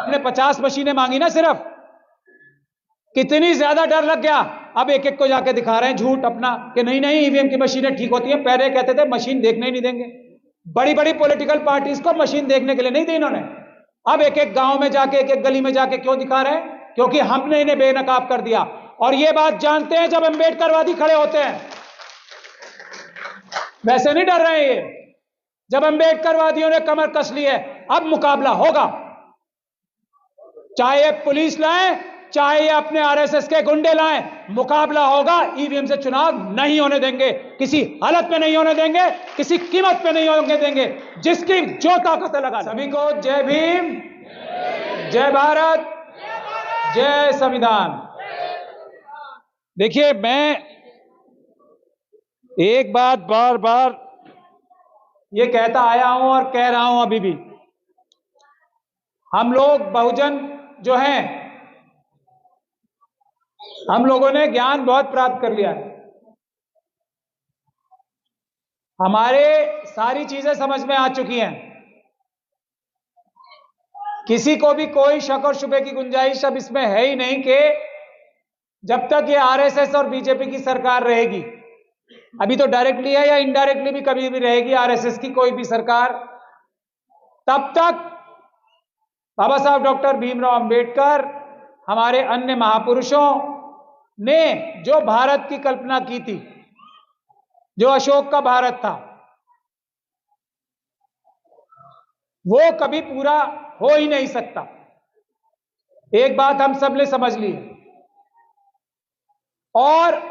हमने 50 मशीनें मांगी ना सिर्फ, कितनी ज्यादा डर लग गया। अब एक एक को जाके दिखा रहे हैं झूठ अपना कि नहीं नहीं ईवीएम की मशीनें ठीक होती हैं। पहले कहते थे मशीन देखने ही नहीं देंगे, बड़ी बड़ी पॉलिटिकल पार्टीज को मशीन देखने के लिए नहीं दी इन्होंने। अब एक एक गांव में जाके, एक एक गली में जाके क्यों दिखा रहे हैं? क्योंकि हमने इन्हें बेनकाब कर दिया। और ये बात जानते हैं जब अम्बेडकरवादी खड़े होते हैं, वैसे नहीं डर रहे हैं ये। जब अम्बेडकरवादियों ने कमर कस ली है, अब मुकाबला होगा। चाहे पुलिस लाए, चाहे ये अपने आरएसएस के गुंडे लाएं, मुकाबला होगा। ईवीएम से चुनाव नहीं होने देंगे, किसी हालत में नहीं होने देंगे, किसी कीमत पे नहीं होने देंगे। जिसकी जो ताकत लगा। सभी को जय भीम, जय भारत, जय संविधान। देखिए, मैं एक बात बार बार ये कहता आया हूं और कह रहा हूं अभी भी, हम लोग बहुजन जो हैं, हम लोगों ने ज्ञान बहुत प्राप्त कर लिया है। हमारे सारी चीजें समझ में आ चुकी हैं। किसी को भी कोई शक और शुबे की गुंजाइश अब इसमें है ही नहीं कि जब तक ये आरएसएस और बीजेपी की सरकार रहेगी, अभी तो डायरेक्टली है या इनडायरेक्टली भी कभी भी रहेगी आरएसएस की कोई भी सरकार, तब तक बाबा साहब डॉक्टर भीमराव अंबेडकर, हमारे अन्य महापुरुषों ने जो भारत की कल्पना की थी, जो अशोक का भारत था, वो कभी पूरा हो ही नहीं सकता। एक बात हम सब ने समझ ली है। और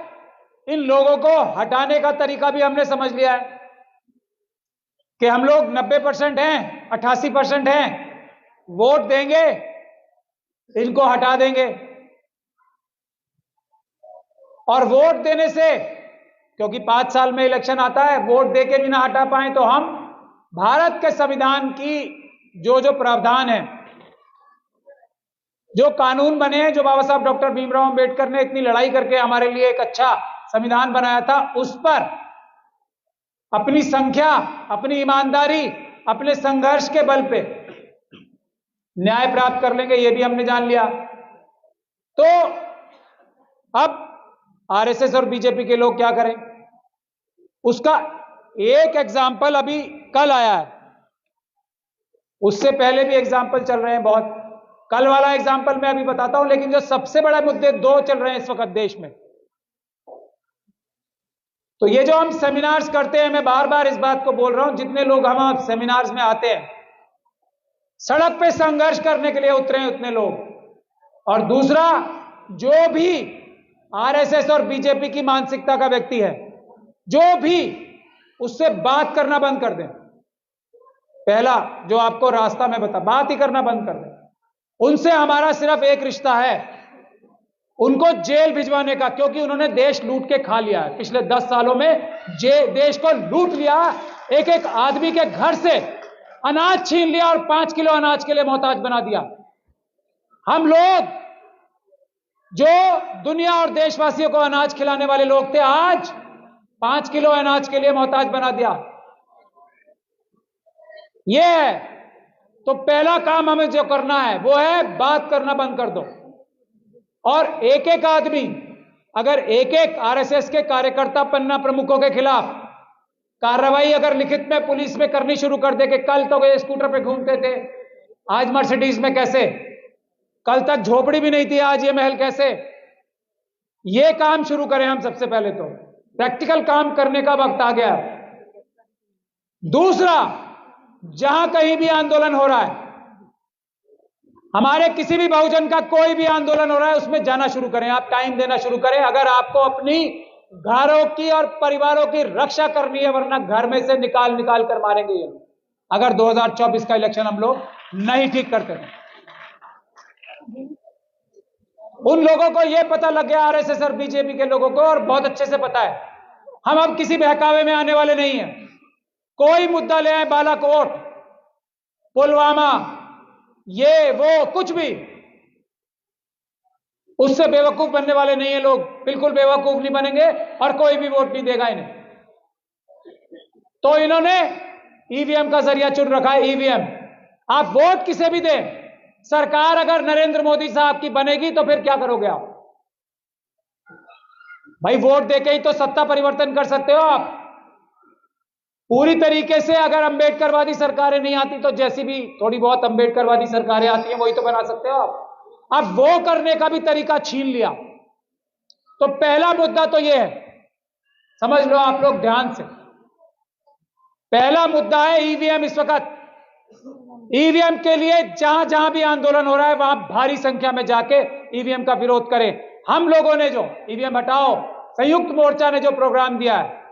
इन लोगों को हटाने का तरीका भी हमने समझ लिया है कि हम लोग 90% हैं, 88% हैं, वोट देंगे, इनको हटा देंगे। और वोट देने से, क्योंकि 5 साल में इलेक्शन आता है, वोट देके भी ना हटा पाए तो हम भारत के संविधान की जो जो प्रावधान है, जो कानून बने हैं, जो बाबा साहब डॉक्टर भीमराव अंबेडकर ने इतनी लड़ाई करके हमारे लिए एक अच्छा संविधान बनाया था, उस पर अपनी संख्या, अपनी ईमानदारी, अपने संघर्ष के बल पे न्याय प्राप्त कर लेंगे, ये भी हमने जान लिया। तो अब आरएसएस और बीजेपी के लोग क्या करें, उसका एक एग्जाम्पल अभी कल आया है। उससे पहले भी एग्जाम्पल चल रहे हैं बहुत। कल वाला एग्जाम्पल मैं अभी बताता हूं, लेकिन जो सबसे बड़ा मुद्दे 2 चल रहे हैं इस वक्त देश में। तो ये जो हम सेमिनार्स करते हैं, मैं बार बार इस बात को बोल रहा हूं, जितने लोग हम सेमिनार्स में आते हैं, सड़क पे संघर्ष करने के लिए उतरे हैं उतने लोग। और दूसरा, जो भी आरएसएस और बीजेपी की मानसिकता का व्यक्ति है, जो भी, उससे बात करना बंद कर दें। पहला जो आपको रास्ता में बता, बात ही करना बंद कर दें। उनसे हमारा सिर्फ एक रिश्ता है, उनको जेल भिजवाने का, क्योंकि उन्होंने देश लूट के खा लिया है। पिछले 10 सालों में देश को लूट लिया, एक एक आदमी के घर से अनाज छीन लिया और 5 किलो अनाज के लिए मोहताज बना दिया। हम लोग जो दुनिया और देशवासियों को अनाज खिलाने वाले लोग थे, आज 5 किलो अनाज के लिए मोहताज बना दिया। यह है। तो पहला काम हमें जो करना है वो है बात करना बंद कर दो। और एक एक आदमी, अगर एक एक आरएसएस के कार्यकर्ता, पन्ना प्रमुखों के खिलाफ कार्रवाई अगर लिखित में पुलिस में करनी शुरू कर दे कि कल तो ये स्कूटर पे घूमते थे, आज मर्सिडीज में कैसे, कल तक झोपड़ी भी नहीं थी, आज ये महल कैसे, ये काम शुरू करें हम सबसे पहले। तो प्रैक्टिकल काम करने का वक्त आ गया। दूसरा, जहां कहीं भी आंदोलन हो रहा है, हमारे किसी भी बहुजन का कोई भी आंदोलन हो रहा है, उसमें जाना शुरू करें, आप टाइम देना शुरू करें। अगर आपको अपनी घरों की और परिवारों की रक्षा करनी है, वरना घर में से निकाल निकाल कर मारेंगे ये लोग, अगर 2024 का इलेक्शन हम लोग नहीं ठीक करते हैं। उन लोगों को यह पता लग गया, आरएसएस और बीजेपी के लोगों को, और बहुत अच्छे से पता है, हम अब किसी बहकावे में आने वाले नहीं हैं। कोई मुद्दा ले आए, बालाकोट, पुलवामा, ये वो कुछ भी, उससे बेवकूफ बनने वाले नहीं है लोग, बिल्कुल बेवकूफ नहीं बनेंगे और कोई भी वोट नहीं देगा इन्हें। तो इन्होंने ईवीएम का जरिया चुन रखा है। ईवीएम, आप वोट किसे भी दें, सरकार अगर नरेंद्र मोदी साहब की बनेगी तो फिर क्या करोगे आप? भाई वोट देके ही तो सत्ता परिवर्तन कर सकते हो आप। पूरी तरीके से अगर अंबेडकरवादी सरकारें नहीं आती तो जैसी भी थोड़ी बहुत अंबेडकरवादी सरकारें आती हैं वही तो बना सकते हो आप। अब वो करने का भी तरीका छीन लिया। तो पहला मुद्दा तो ये है, समझ लो आप लोग ध्यान से। पहला मुद्दा है ईवीएम। इस वक्त ईवीएम के लिए जहां जहां भी आंदोलन हो रहा है वहां भारी संख्या में जाके ईवीएम का विरोध करें। हम लोगों ने जो ईवीएम हटाओ संयुक्त मोर्चा ने जो प्रोग्राम दिया है,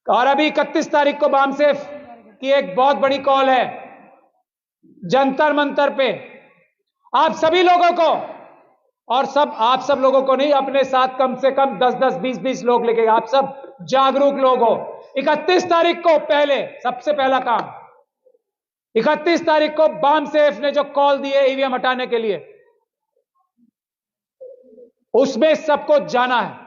और अभी 31 तारीख को बामसेफ की एक बहुत बड़ी कॉल है जंतर मंतर पे। आप सभी लोगों को, और आप सब लोगों को नहीं, अपने साथ कम से कम 10-10, 20-20 लोग लेके, आप सब जागरूक लोग हो। 31 तारीख को पहले सबसे पहला काम, 31 तारीख को बामसेफ ने जो कॉल दी है ईवीएम हटाने के लिए, उसमें सबको जाना है।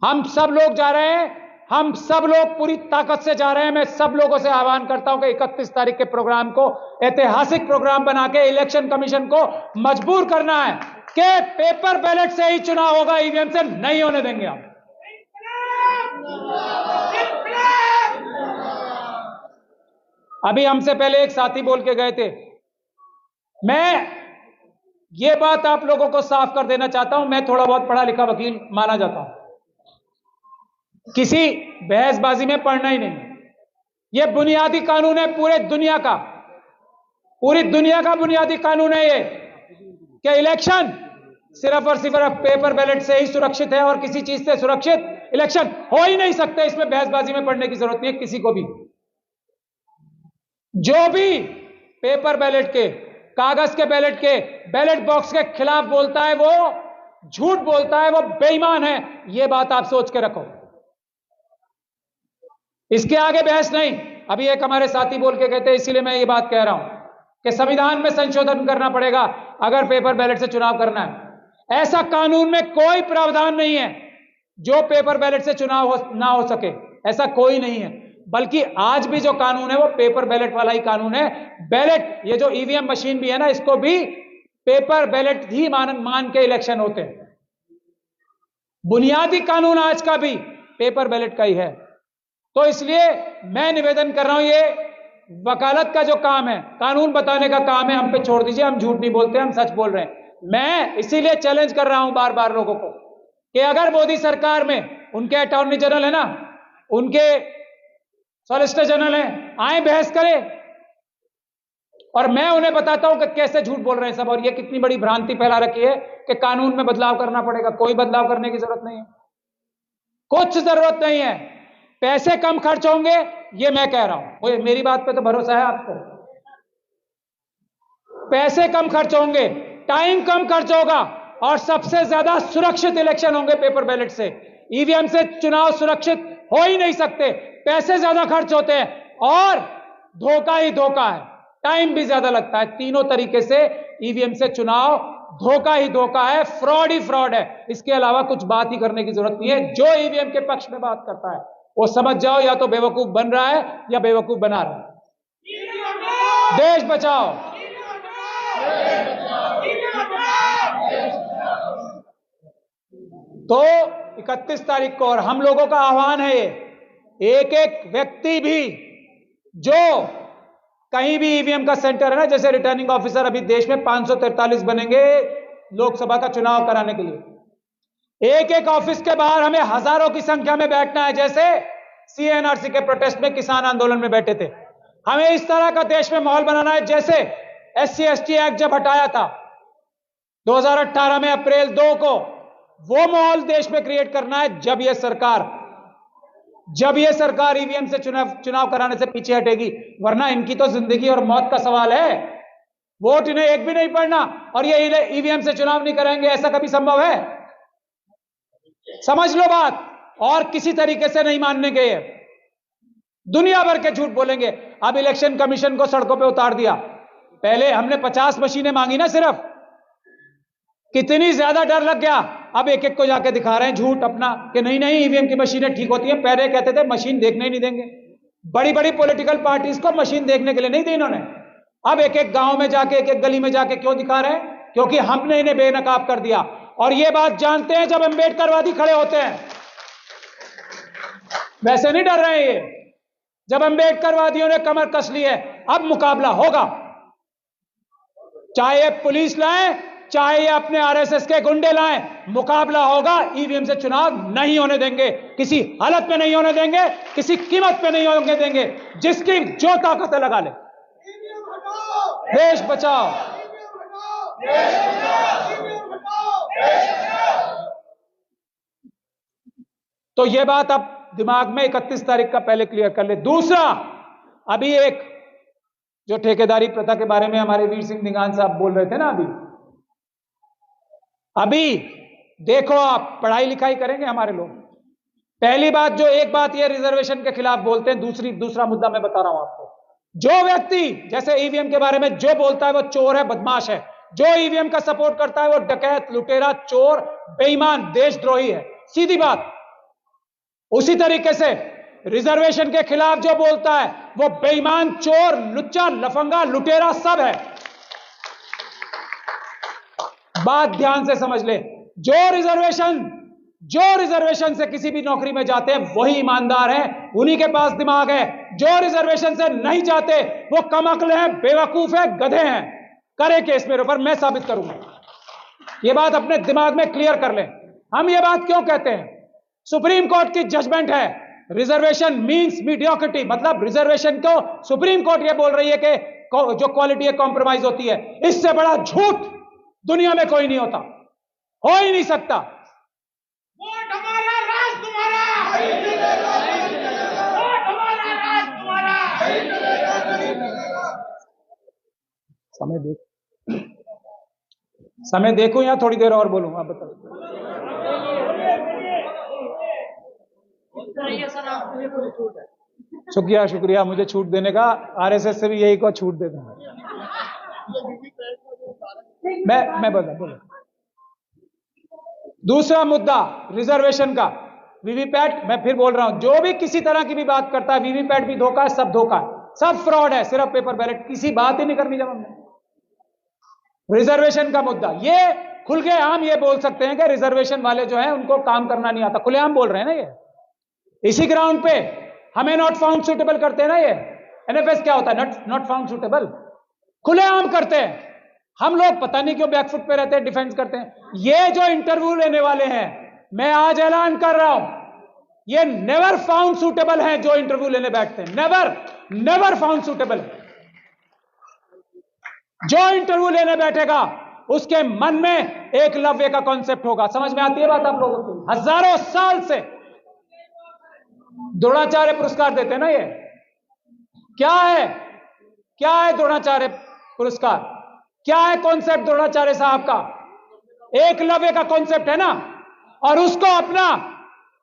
हम सब लोग जा रहे हैं, हम सब लोग पूरी ताकत से जा रहे हैं। मैं सब लोगों से आह्वान करता हूं कि 31 तारीख के प्रोग्राम को ऐतिहासिक प्रोग्राम बना के इलेक्शन कमीशन को मजबूर करना है कि पेपर बैलेट से ही चुनाव होगा, ईवीएम से नहीं होने देंगे हम। अभी हमसे पहले एक साथी बोल के गए थे, मैं ये बात आप लोगों को साफ कर देना चाहता हूं, मैं थोड़ा बहुत पढ़ा लिखा वकील माना जाता हूं, किसी बहसबाजी में पढ़ना ही नहीं। यह बुनियादी कानून है पूरी दुनिया का बुनियादी कानून है ये, कि इलेक्शन सिर्फ और सिर्फ पेपर बैलेट से ही सुरक्षित है और किसी चीज से सुरक्षित इलेक्शन हो ही नहीं सकते। इसमें बहसबाजी में पढ़ने की जरूरत नहीं है किसी को भी। जो भी पेपर बैलेट के, कागज के बैलेट के, बैलेट बॉक्स के खिलाफ बोलता है वो झूठ बोलता है, वो बेईमान है। यह बात आप सोच के रखो, इसके आगे बहस नहीं। अभी एक हमारे साथी बोल के कहते हैं, इसीलिए मैं ये बात कह रहा हूं कि संविधान में संशोधन करना पड़ेगा अगर पेपर बैलेट से चुनाव करना है। ऐसा कानून में कोई प्रावधान नहीं है जो पेपर बैलेट से चुनाव ना हो सके, ऐसा कोई नहीं है। बल्कि आज भी जो कानून है वो पेपर बैलेट वाला ही कानून है। बैलेट, ये जो ईवीएम मशीन भी है ना, इसको भी पेपर बैलेट ही मान के इलेक्शन होते हैं। बुनियादी कानून आज का भी पेपर बैलेट का ही है। तो इसलिए मैं निवेदन कर रहा हूं, ये वकालत का जो काम है, कानून बताने का काम है, हम पे छोड़ दीजिए। हम झूठ नहीं बोलते, हम सच बोल रहे हैं। मैं इसीलिए चैलेंज कर रहा हूं बार बार लोगों को कि अगर मोदी सरकार में उनके अटॉर्नी जनरल है ना, उनके सॉलिसिटर जनरल हैं, आए बहस करें और मैं उन्हें बताता हूं कि कैसे झूठ बोल रहे हैं सब, और ये कितनी बड़ी भ्रांति फैला रखी है कि कानून में बदलाव करना पड़ेगा। कोई बदलाव करने की जरूरत नहीं है, कुछ जरूरत नहीं है। पैसे कम खर्च होंगे, ये मैं कह रहा हूं, मेरी बात पे तो भरोसा है आपको। पैसे कम खर्च होंगे, टाइम कम खर्च होगा, और सबसे ज्यादा सुरक्षित इलेक्शन होंगे पेपर बैलेट से। ईवीएम से चुनाव सुरक्षित हो ही नहीं सकते। पैसे ज्यादा खर्च होते हैं और धोखा ही धोखा है, टाइम भी ज्यादा लगता है। तीनों तरीके से ईवीएम से चुनाव धोखा ही धोखा है, फ्रॉड ही फ्रॉड है। इसके अलावा कुछ बात ही करने की जरूरत नहीं है। जो ईवीएम के पक्ष में बात करता है वो समझ जाओ, या तो बेवकूफ बन रहा है या बेवकूफ बना रहा है। देश बचाओ। तो 31 तारीख को, और हम लोगों का आह्वान है, ये एक एक व्यक्ति भी जो कहीं भी ईवीएम का सेंटर है ना, जैसे रिटर्निंग ऑफिसर, अभी देश में 543 बनेंगे लोकसभा का चुनाव कराने के लिए। एक एक ऑफिस के बाहर हमें हजारों की संख्या में बैठना है, जैसे सीएनआरसी के प्रोटेस्ट में किसान आंदोलन में बैठे थे। हमें इस तरह का देश में माहौल बनाना है, जैसे SC/ST एक्ट जब हटाया था 2018 में अप्रैल 2 को, वो माहौल देश में क्रिएट करना है। जब यह सरकार ईवीएम से चुनाव कराने से पीछे हटेगी, वरना इनकी तो जिंदगी और मौत का सवाल है। वोट इन्हें एक भी नहीं पड़ना और ये ईवीएम से चुनाव नहीं करेंगे, ऐसा कभी संभव है? समझ लो बात। और किसी तरीके से नहीं मानने के, दुनिया भर के झूठ बोलेंगे। अब इलेक्शन कमीशन को सड़कों पे उतार दिया। पहले हमने 50 मशीनें मांगी ना सिर्फ, कितनी ज्यादा डर लग गया। अब एक एक को जाके दिखा रहे हैं झूठ अपना कि नहीं नहीं ईवीएम की मशीनें ठीक होती हैं। पहले कहते थे मशीन देखने ही नहीं देंगे। बड़ी बड़ी पॉलिटिकल पार्टीज को मशीन देखने के लिए नहीं दी इन्होंने, अब एक एक गांव में जाके, एक एक गली में जाके क्यों दिखा रहे हैं? क्योंकि हमने इन्हें बेनकाब कर दिया। और ये बात जानते हैं जब अंबेडकरवादी खड़े होते हैं, वैसे नहीं डर रहे हैं ये। जब अंबेडकरवादियों ने कमर कस ली है, अब मुकाबला होगा। चाहे पुलिस लाए, चाहे ये अपने आरएसएस के गुंडे लाएं, मुकाबला होगा। ईवीएम से चुनाव नहीं होने देंगे, किसी हालत में नहीं होने देंगे, किसी कीमत पे नहीं होने देंगे। जिसकी जो ताकत है लगा ले। देश बचाओ, तो ये बात अब दिमाग में 31 तारीख का पहले क्लियर कर ले। दूसरा, अभी एक जो ठेकेदारी प्रथा के बारे में हमारे वीर सिंह निगान साहब बोल रहे थे ना, अभी देखो, आप पढ़ाई लिखाई करेंगे हमारे लोग। पहली बात, जो एक बात ये रिजर्वेशन के खिलाफ बोलते हैं, दूसरा मुद्दा मैं बता रहा हूं आपको। जो व्यक्ति जैसे ईवीएम के बारे में जो बोलता है वो चोर है, बदमाश है। जो ईवीएम का सपोर्ट करता है वो डकैत, लुटेरा, चोर, बेईमान, देशद्रोही है। सीधी बात। उसी तरीके से रिजर्वेशन के खिलाफ जो बोलता है वो बेईमान, चोर, लुच्चा, लफंगा, लुटेरा सब है। बात ध्यान से समझ ले। जो रिजर्वेशन से किसी भी नौकरी में जाते हैं वही ईमानदार हैं, उन्हीं के पास दिमाग है। जो रिजर्वेशन से नहीं जाते वो कमअक्ल हैं, बेवकूफ है, गधे हैं। करे केस मेरे ऊपर, मैं साबित करूंगा। ये बात अपने दिमाग में क्लियर कर लें। हम ये बात क्यों कहते हैं? सुप्रीम कोर्ट की जजमेंट है, रिजर्वेशन मींस मीडियोक्रिटी, मतलब रिजर्वेशन को सुप्रीम कोर्ट ये बोल रही है कि जो क्वालिटी है कॉम्प्रोमाइज होती है। इससे बड़ा झूठ दुनिया में कोई नहीं होता, हो ही नहीं सकता। वोट हमारा, राज तुम्हारा। वोट हमारा, राज तुम्हारा। समय देखो या थोड़ी देर और बोलूं? आप बताओ। शुक्रिया मुझे छूट देने का। आरएसएस से भी यही को छूट दे दूंगा मैं बोला। दूसरा मुद्दा रिजर्वेशन का, वीवीपैट। मैं फिर बोल रहा हूं, जो भी किसी तरह की भी बात करता है, वीवीपैट भी धोखा है, सब धोखा है, सब फ्रॉड है, सिर्फ पेपर बैलेट। किसी बात ही नहीं करनी। जब हमने रिजर्वेशन का मुद्दा, ये खुल के आम ये बोल सकते हैं कि रिजर्वेशन वाले जो हैं उनको काम करना नहीं आता। खुलेआम बोल रहे हैं ना ये। इसी ग्राउंड पे हमें नॉट फाउंड सुटेबल करते हैं ना ये। एनएफएस क्या होता है? Not found suitable. खुलेआम करते हैं। हम लोग पता नहीं क्यों बैकफुट पे रहते हैं, डिफेंस करते हैं। ये जो इंटरव्यू लेने वाले हैं, मैं आज ऐलान कर रहा हूं, ये नेवर फाउंड सुटेबल हैं। जो इंटरव्यू लेने बैठते हैं, नेवर फाउंड सुटेबल। जो इंटरव्यू लेने बैठेगा उसके मन में एकलव्य का कॉन्सेप्ट होगा। समझ में आती है बात आप लोगों को? हजारों साल से द्रोणाचार्य पुरस्कार देते हैं ना ये। क्या है द्रोणाचार्य पुरस्कार? क्या है कॉन्सेप्ट द्रोणाचार्य साहब का? एकलव्य का कॉन्सेप्ट है ना। और उसको अपना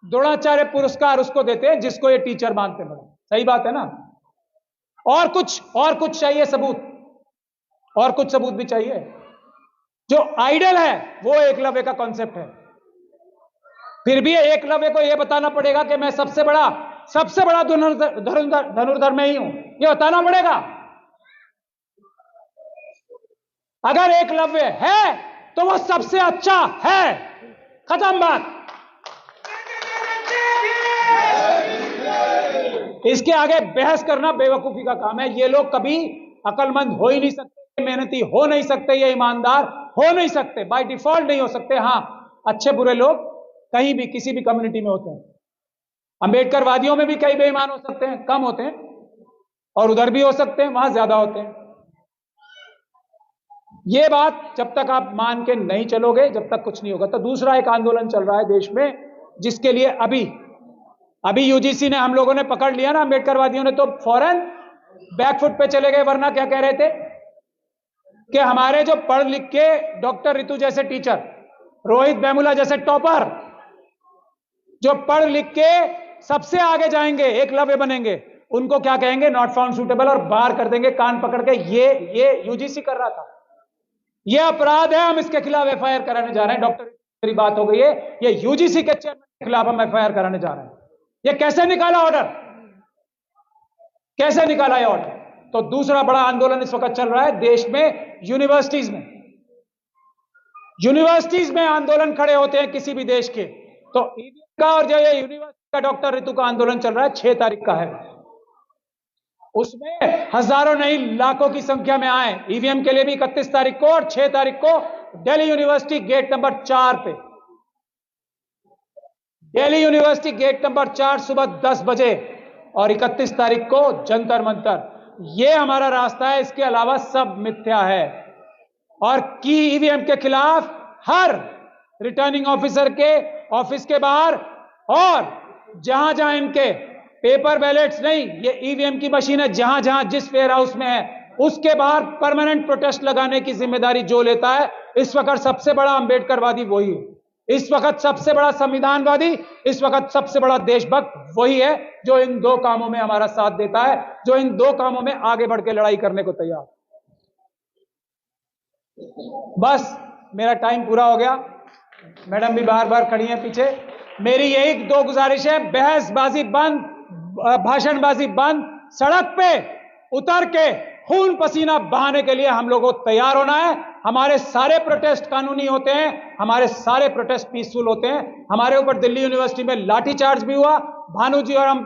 द्रोणाचार्य पुरस्कार उसको देते हैं जिसको ये टीचर मानते हैं। सही बात है ना। और कुछ चाहिए सबूत, और कुछ सबूत भी चाहिए। जो आइडल है वो एकलव्य का कॉन्सेप्ट है। फिर भी एकलव्य को यह बताना पड़ेगा कि मैं सबसे बड़ा धनुर्धर मैं ही हूं, यह बताना पड़ेगा। अगर एकलव्य है तो वो सबसे अच्छा है। खत्म बात। इसके आगे बहस करना बेवकूफी का काम है। ये लोग कभी अकलमंद हो ही नहीं सकते, मेहनती हो नहीं सकते, ये ईमानदार हो नहीं सकते, बाय डिफॉल्ट नहीं हो सकते। हां, अच्छे बुरे लोग कहीं भी किसी भी कम्युनिटी में होते हैं। अंबेडकरवादियों में भी कई बेईमान हो सकते हैं, कम होते हैं, और उधर भी हो सकते हैं, वहां ज्यादा होते हैं। ये बात जब तक आप मान के नहीं चलोगे, जब तक कुछ नहीं होगा। तो दूसरा एक आंदोलन चल रहा है देश में, जिसके लिए अभी यूजीसी ने, हम लोगों ने पकड़ लिया ना, अंबेडकरवादियों ने तो फौरन बैकफुट पे चले गए। वरना क्या कह रहे थे कि हमारे जो पढ़ लिख के डॉक्टर रितु जैसे टीचर, रोहित वेमुला जैसे टॉपर, जो पढ़ लिख के सबसे आगे जाएंगे, एकलव्य बनेंगे, उनको क्या कहेंगे? नॉट फाउंड सूटेबल, और बाहर कर देंगे कान पकड़ के। ये यूजीसी कर रहा था। ये अपराध है, हम इसके खिलाफ एफआईआर कराने जा रहे हैं। डॉक्टर मेरी बात हो गई है, ये यूजीसी के चेयरमैन के खिलाफ हम एफआईआर कराने जा रहे हैं। ये कैसे निकाला ऑर्डर? कैसे निकाला ये ऑर्डर? तो दूसरा बड़ा आंदोलन इस वक्त चल रहा है देश में यूनिवर्सिटीज में। यूनिवर्सिटीज में आंदोलन खड़े होते हैं किसी भी देश के, तो ईवीएम का और जो ये यूनिवर्सिटी का डॉक्टर रितु का आंदोलन चल रहा है 6 तारीख का है, उसमें हजारों नहीं लाखों की संख्या में आए। ईवीएम के लिए भी 31 तारीख को और 6 तारीख को दिल्ली यूनिवर्सिटी गेट नंबर 4 पे, दिल्ली यूनिवर्सिटी गेट नंबर 4 सुबह 10 बजे और 31 तारीख को जंतर मंतर। यह हमारा रास्ता है, इसके अलावा सब मिथ्या है। और की ईवीएम के खिलाफ हर रिटर्निंग ऑफिसर के ऑफिस के बाहर और जहां जहां इनके पेपर बैलेट्स नहीं, ये ईवीएम की मशीन है, जहां जहां जिस वेयर हाउस में है उसके बाहर परमानेंट प्रोटेस्ट लगाने की जिम्मेदारी जो लेता है, इस वक्त सबसे बड़ा अंबेडकरवादी वही है, इस वक्त सबसे बड़ा संविधानवादी, इस वक्त सबसे बड़ा देशभक्त वही है जो इन 2 कामों में हमारा साथ देता है, जो इन 2 कामों में आगे बढ़ के लड़ाई करने को तैयार। बस मेरा टाइम पूरा हो गया, मैडम भी बार बार खड़ी हैं पीछे। मेरी यही 2 गुजारिश है, बहसबाजी बंद, भाषणबाजी बंद, सड़क पे उतर के खून पसीना बहाने के लिए हम लोगों को तैयार होना है। हमारे सारे प्रोटेस्ट कानूनी होते हैं, हमारे सारे प्रोटेस्ट पीसफुल होते हैं। हमारे ऊपर दिल्ली यूनिवर्सिटी में लाठीचार्ज भी हुआ, भानु जी और हम